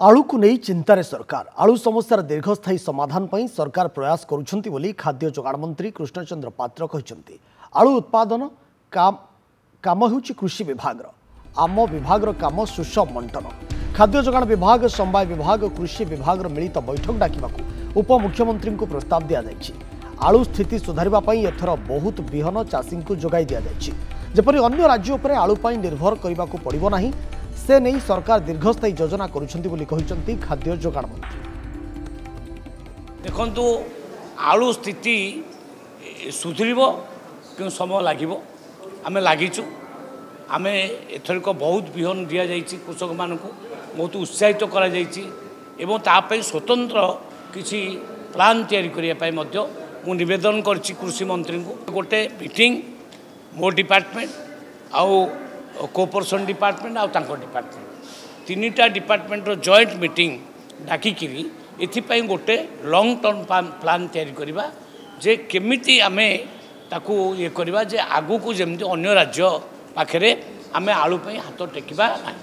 आलू को नहीं चिंतार सरकार आलू समस्यार दीर्घस्थायी समाधान पर सरकार प्रयास करुछंती बोली खाद्य जोगाण मंत्री कृष्णचंद्र पात्र कहते। आलू उत्पादन काम होउछि कृषि विभाग आम विभाग काम सुषम मंटन खाद्य जोगाण विभाग समवाय विभाग कृषि विभाग मिलित बैठक डाकिबाकू उपमुख्यमंत्री को प्रस्ताव दि जायछि। आलू स्थिति सुधारिबा एथर बहुत बिहन चाषी को जोगाई दि जायछि। जेपरि अन्य राज्य उपरे आलू पई निर्भर करबाकू पड़िबो नाही से नहीं सरकार दीर्घस्थायी योजना करुछंती बोली कहिसंती खाद्य जोगाण मंत्री। देखंतु आलू स्थिति सुधरिबो क्यों समय लागिबो आमे लागिचु आमे एथरिक बहुत बिहन दिया जायछि कृषक मानकु बहुत उत्साहित करा जायछि एवं तापै स्वतंत्र किछि प्लान तैयारी करिया पय मध्य मु निवेदन करछि कृषि मंत्री को गोटे मीटिंग मो डिपार्टमेंट आउ कोऑपरेशन डिपार्टमेंट आउ तांको डिपार्टमेंट तीनटा डिपार्टमेंट रो जॉइंट मीटिंग डाकिकिरी एथिपाई गोटे लॉन्ग टर्म प्लान तैयारी करिबा जे केमिति आमे ताकू ये करिबा जे आगु को जेमति अन्य राज्य पाखरे आमे आलू पई हाथ टेकिबा नाही।